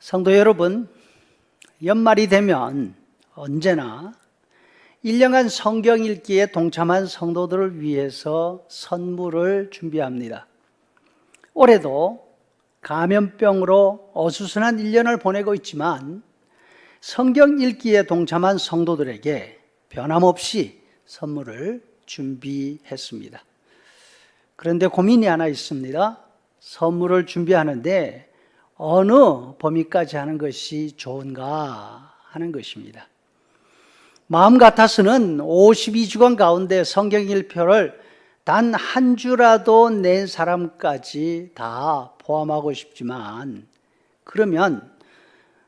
성도 여러분, 연말이 되면 언제나 1년간 성경 읽기에 동참한 성도들을 위해서 선물을 준비합니다. 올해도 감염병으로 어수선한 1년을 보내고 있지만 성경 읽기에 동참한 성도들에게 변함없이 선물을 준비했습니다. 그런데 고민이 하나 있습니다. 선물을 준비하는데 어느 범위까지 하는 것이 좋은가 하는 것입니다. 마음 같아서는 52주간 가운데 성경 읽기표를 단 한 주라도 낸 사람까지 다 포함하고 싶지만, 그러면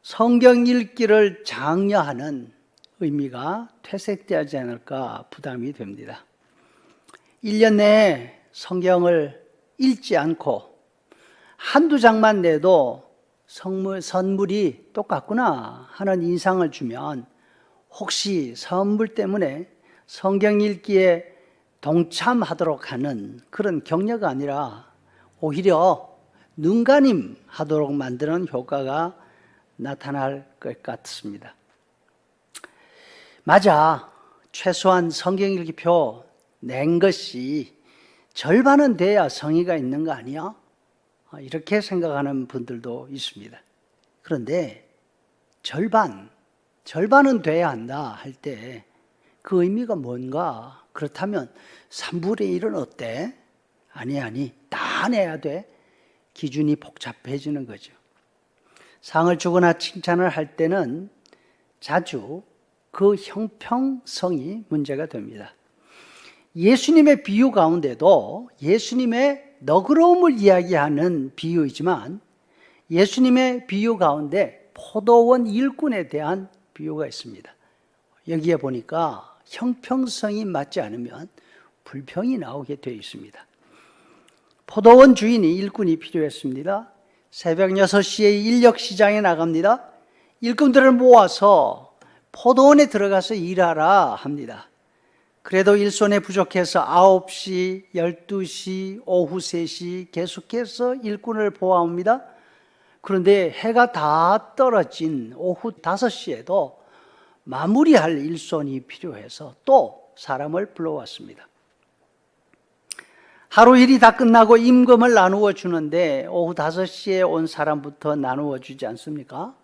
성경 읽기를 장려하는 의미가 퇴색되지 않을까 부담이 됩니다. 1년 내에 성경을 읽지 않고 한두 장만 내도 선물이 똑같구나 하는 인상을 주면 혹시 선물 때문에 성경 읽기에 동참하도록 하는 그런 격려가 아니라 오히려 눈가림 하도록 만드는 효과가 나타날 것 같습니다. 맞아, 최소한 성경 읽기표 낸 것이 절반은 돼야 성의가 있는 거 아니야? 이렇게 생각하는 분들도 있습니다. 그런데 절반은 돼야 한다 할 때 그 의미가 뭔가? 그렇다면 3분의 1은 어때? 아니, 다 내야 돼? 기준이 복잡해지는 거죠. 상을 주거나 칭찬을 할 때는 자주 그 형평성이 문제가 됩니다. 예수님의 비유 가운데도 예수님의 너그러움을 이야기하는 비유이지만 예수님의 비유 가운데 포도원 일꾼에 대한 비유가 있습니다. 여기에 보니까 형평성이 맞지 않으면 불평이 나오게 되어 있습니다. 포도원 주인이 일꾼이 필요했습니다. 새벽 6시에 인력시장에 나갑니다. 일꾼들을 모아서 포도원에 들어가서 일하라 합니다. 그래도 일손에 부족해서 9시, 12시, 오후 3시 계속해서 일꾼을 보아옵니다. 그런데 해가 다 떨어진 오후 5시에도 마무리할 일손이 필요해서 또 사람을 불러왔습니다. 하루 일이 다 끝나고 임금을 나누어 주는데 오후 5시에 온 사람부터 나누어 주지 않습니까?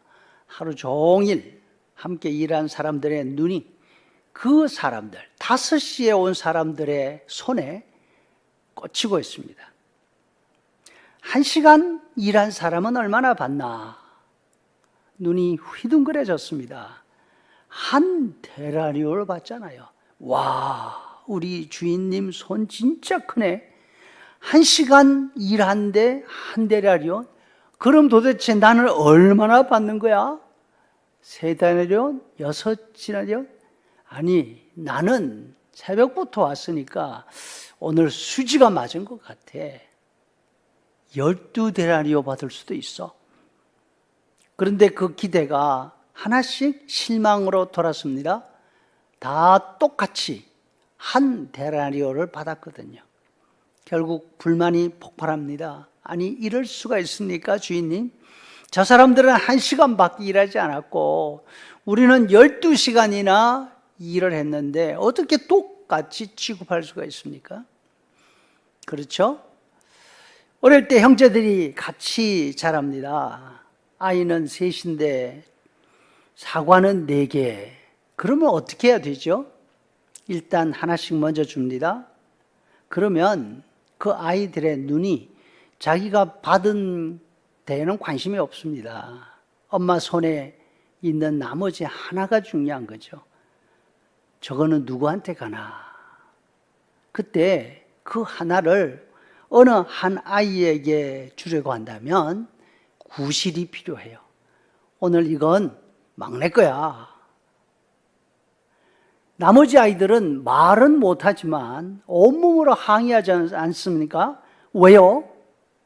하루 종일 함께 일한 사람들의 눈이 그 사람들, 5시에 온 사람들의 손에 꽂히고 있습니다. 1시간 일한 사람은 얼마나 받나? 눈이 휘둥그레졌습니다. 한 데나리온을 받잖아요. 와, 우리 주인님 손 진짜 크네. 1시간 일한데 한 데나리온? 그럼 도대체 나는 얼마나 받는 거야? 3데나리온? 6데나리온? 아니, 나는 새벽부터 왔으니까 오늘 수지가 맞은 것 같아. 12데나리온 받을 수도 있어. 그런데 그 기대가 하나씩 실망으로 돌았습니다. 다 똑같이 한 데나리온을 받았거든요. 결국 불만이 폭발합니다. 아니, 이럴 수가 있습니까, 주인님? 저 사람들은 1시간밖에 일하지 않았고 우리는 12시간이나 일을 했는데 어떻게 똑같이 취급할 수가 있습니까? 그렇죠? 어릴 때 형제들이 같이 자랍니다. 아이는 3인데 사과는 4개. 그러면 어떻게 해야 되죠? 일단 하나씩 먼저 줍니다. 그러면 그 아이들의 눈이 자기가 받은 데에는 관심이 없습니다. 엄마 손에 있는 나머지 하나가 중요한 거죠. 저거는 누구한테 가나? 그때 그 하나를 어느 한 아이에게 주려고 한다면 구실이 필요해요. 오늘 이건 막내 거야. 나머지 아이들은 말은 못하지만 온몸으로 항의하지 않습니까? 왜요?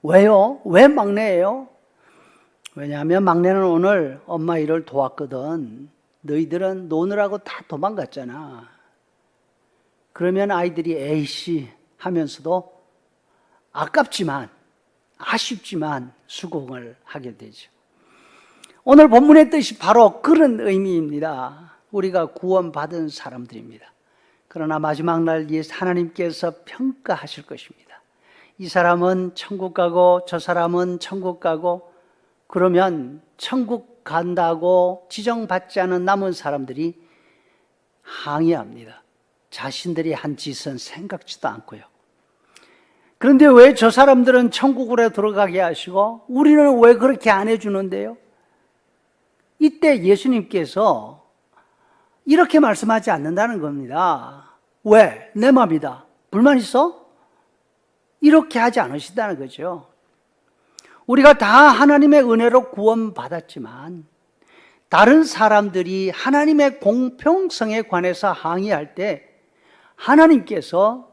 왜 막내예요? 왜냐하면 막내는 오늘 엄마 일을 도왔거든. 너희들은 노느라고 다 도망갔잖아. 그러면 아이들이 에이씨 하면서도 아깝지만 아쉽지만 수긍을 하게 되죠. 오늘 본문의 뜻이 바로 그런 의미입니다. 우리가 구원받은 사람들입니다. 그러나 마지막 날 하나님께서 평가하실 것입니다. 이 사람은 천국 가고 저 사람은 천국 가고, 그러면 천국 간다고 지정받지 않은 남은 사람들이 항의합니다. 자신들이 한 짓은 생각지도 않고요. 그런데 왜 저 사람들은 천국으로 들어가게 하시고 우리는 왜 그렇게 안 해주는데요? 이때 예수님께서 이렇게 말씀하지 않는다는 겁니다. 왜? 내 맘이다. 불만 있어? 이렇게 하지 않으신다는 거죠. 우리가 다 하나님의 은혜로 구원받았지만 다른 사람들이 하나님의 공평성에 관해서 항의할 때 하나님께서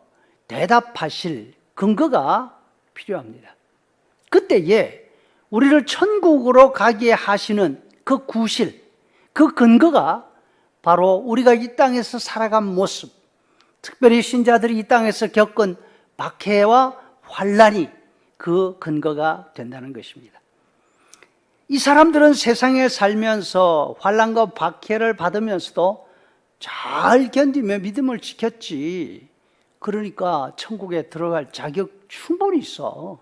대답하실 근거가 필요합니다. 그때에 우리를 천국으로 가게 하시는 그 구실, 그 근거가 바로 우리가 이 땅에서 살아간 모습, 특별히 신자들이 이 땅에서 겪은 박해와 환난이 그 근거가 된다는 것입니다. 이 사람들은 세상에 살면서 환난과 박해를 받으면서도 잘 견디며 믿음을 지켰지. 그러니까 천국에 들어갈 자격 충분히 있어.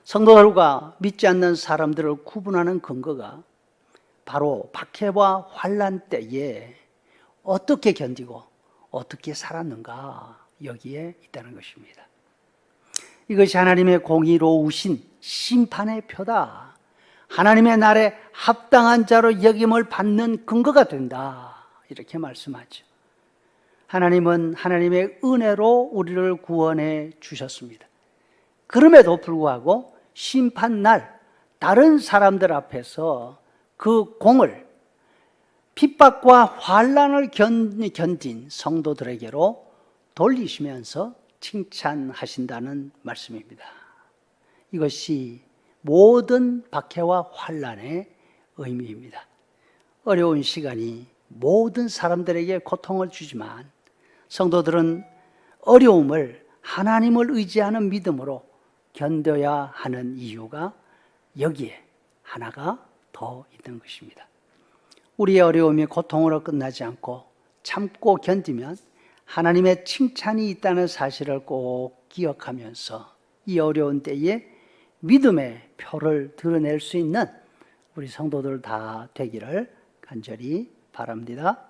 성도들과 믿지 않는 사람들을 구분하는 근거가 바로 박해와 환난 때에 어떻게 견디고 어떻게 살았는가, 여기에 있다는 것입니다. 이것이 하나님의 공의로우신 심판의 표다. 하나님의 날에 합당한 자로 여김을 받는 근거가 된다. 이렇게 말씀하죠. 하나님은 하나님의 은혜로 우리를 구원해 주셨습니다. 그럼에도 불구하고 심판날 다른 사람들 앞에서 그 공을, 핍박과 환난을 견딘 성도들에게로 돌리시면서 칭찬하신다는 말씀입니다. 이것이 모든 박해와 환난의 의미입니다. 어려운 시간이 모든 사람들에게 고통을 주지만 성도들은 어려움을 하나님을 의지하는 믿음으로 견뎌야 하는 이유가 여기에 하나가 더 있는 것입니다. 우리의 어려움이 고통으로 끝나지 않고 참고 견디면 하나님의 칭찬이 있다는 사실을 꼭 기억하면서 이 어려운 때에 믿음의 표를 드러낼 수 있는 우리 성도들 다 되기를 간절히 바랍니다.